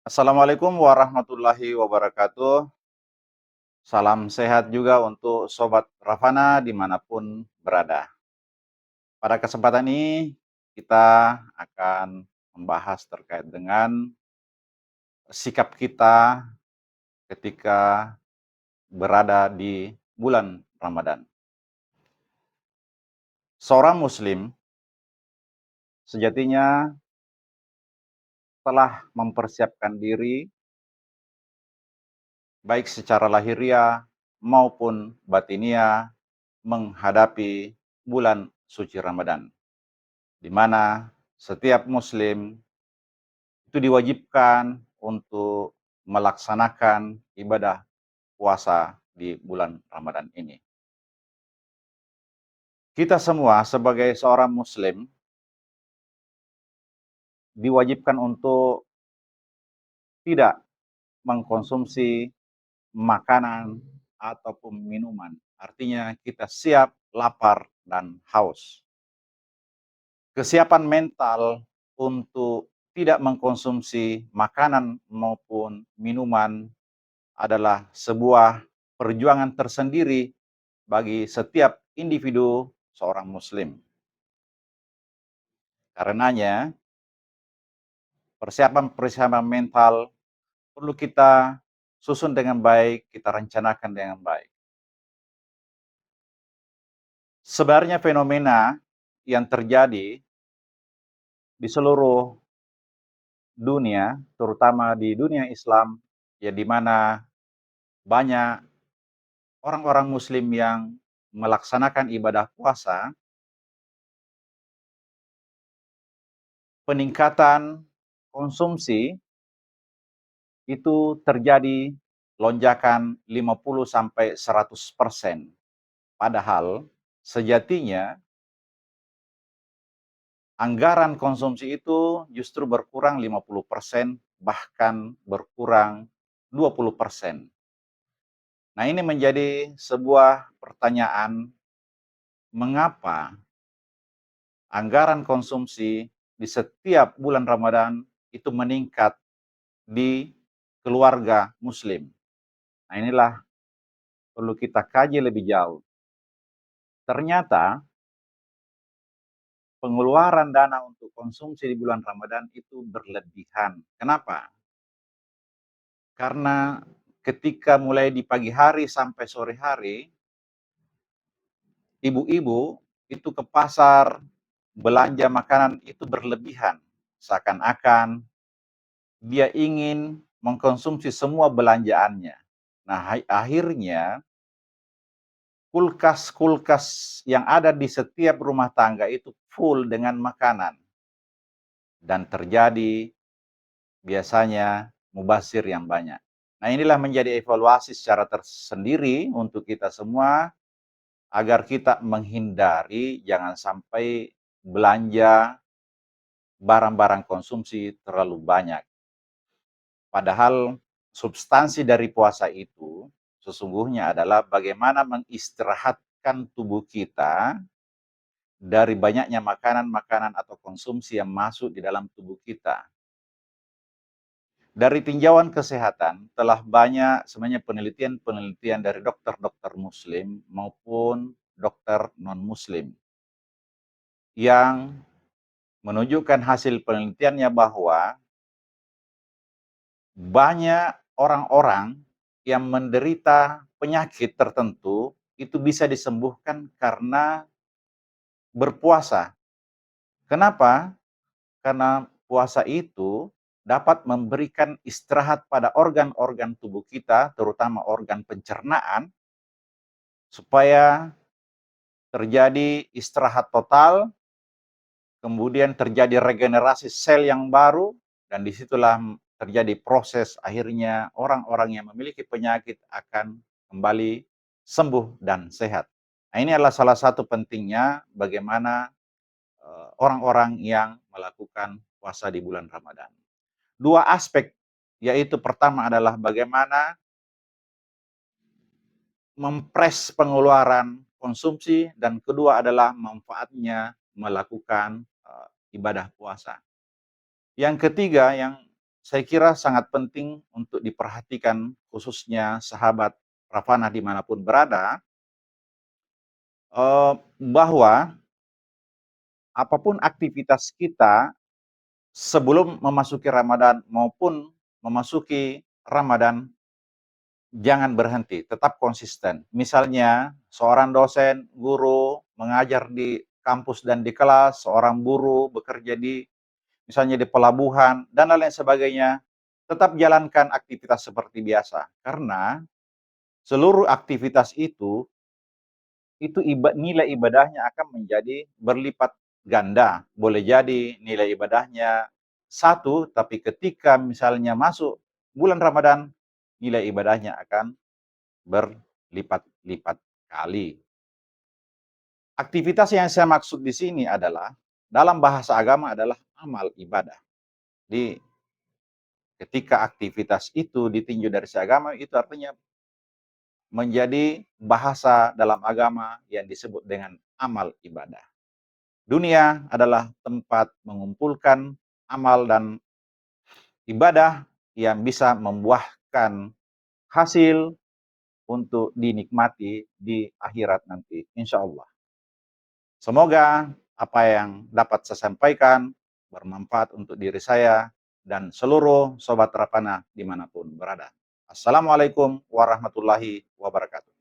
Assalamualaikum warahmatullahi wabarakatuh. Salam sehat juga untuk Sobat Ravana dimanapun berada. Pada kesempatan ini kita akan membahas terkait dengan sikap kita ketika berada di bulan Ramadan. Seorang Muslim sejatinya telah mempersiapkan diri baik secara lahiriah maupun batiniah menghadapi bulan suci Ramadan, di mana setiap muslim itu diwajibkan untuk melaksanakan ibadah puasa di bulan Ramadan ini. Kita semua sebagai seorang muslim diwajibkan untuk tidak mengkonsumsi makanan ataupun minuman. Artinya kita siap lapar dan haus. Kesiapan mental untuk tidak mengkonsumsi makanan maupun minuman adalah sebuah perjuangan tersendiri bagi setiap individu seorang muslim. Karenanya, persiapan-persiapan mental perlu kita susun dengan baik, kita rencanakan dengan baik. Sebenarnya fenomena yang terjadi di seluruh dunia, terutama di dunia Islam, ya di mana banyak orang-orang muslim yang melaksanakan ibadah puasa, peningkatan konsumsi itu terjadi lonjakan 50 sampai 100%. Padahal sejatinya anggaran konsumsi itu justru berkurang 50%, bahkan berkurang 20%. Nah, ini menjadi sebuah pertanyaan, mengapa anggaran konsumsi di setiap bulan Ramadan itu meningkat di keluarga muslim. Nah, inilah perlu kita kaji lebih jauh. Ternyata pengeluaran dana untuk konsumsi di bulan Ramadan itu berlebihan. Kenapa? Karena ketika mulai di pagi hari sampai sore hari, ibu-ibu itu ke pasar belanja makanan itu berlebihan. Seakan-akan dia ingin mengkonsumsi semua belanjaannya. Nah, akhirnya kulkas-kulkas yang ada di setiap rumah tangga itu full dengan makanan. Dan terjadi biasanya mubazir yang banyak. Nah, inilah menjadi evaluasi secara tersendiri untuk kita semua agar kita menghindari jangan sampai belanja barang-barang konsumsi terlalu banyak. Padahal substansi dari puasa itu sesungguhnya adalah bagaimana mengistirahatkan tubuh kita dari banyaknya makanan-makanan atau konsumsi yang masuk di dalam tubuh kita. Dari tinjauan kesehatan telah banyak sebenarnya penelitian-penelitian dari dokter-dokter muslim maupun dokter non-muslim yang menunjukkan hasil penelitiannya bahwa banyak orang-orang yang menderita penyakit tertentu itu bisa disembuhkan karena berpuasa. Kenapa? Karena puasa itu dapat memberikan istirahat pada organ-organ tubuh kita, terutama organ pencernaan, supaya terjadi istirahat total, kemudian terjadi regenerasi sel yang baru, dan disitulah terjadi proses akhirnya orang-orang yang memiliki penyakit akan kembali sembuh dan sehat. Nah, ini adalah salah satu pentingnya bagaimana orang-orang yang melakukan puasa di bulan Ramadan. Dua aspek, yaitu pertama adalah bagaimana mempres pengeluaran konsumsi, dan kedua adalah manfaatnya melakukan ibadah puasa. Yang ketiga yang saya kira sangat penting untuk diperhatikan, khususnya sahabat Ravanah dimanapun berada, bahwa apapun aktivitas kita sebelum memasuki Ramadan maupun memasuki Ramadan, jangan berhenti, tetap konsisten. Misalnya, seorang dosen, guru, mengajar di kampus dan di kelas, seorang buruh bekerja di misalnya di pelabuhan, dan lain-lain sebagainya, tetap jalankan aktivitas seperti biasa. Karena seluruh aktivitas itu nilai ibadahnya akan menjadi berlipat ganda. Boleh jadi nilai ibadahnya satu, tapi ketika misalnya masuk bulan Ramadan, nilai ibadahnya akan berlipat-lipat kali. Aktivitas yang saya maksud di sini adalah, dalam bahasa agama adalah amal ibadah. Di ketika aktivitas itu ditinjau dari sisi agama, itu artinya menjadi bahasa dalam agama yang disebut dengan amal ibadah. Dunia adalah tempat mengumpulkan amal dan ibadah yang bisa membuahkan hasil untuk dinikmati di akhirat nanti, insya Allah. Semoga apa yang dapat saya sampaikan bermanfaat untuk diri saya dan seluruh sobat Rapana dimanapun berada. Assalamualaikum warahmatullahi wabarakatuh.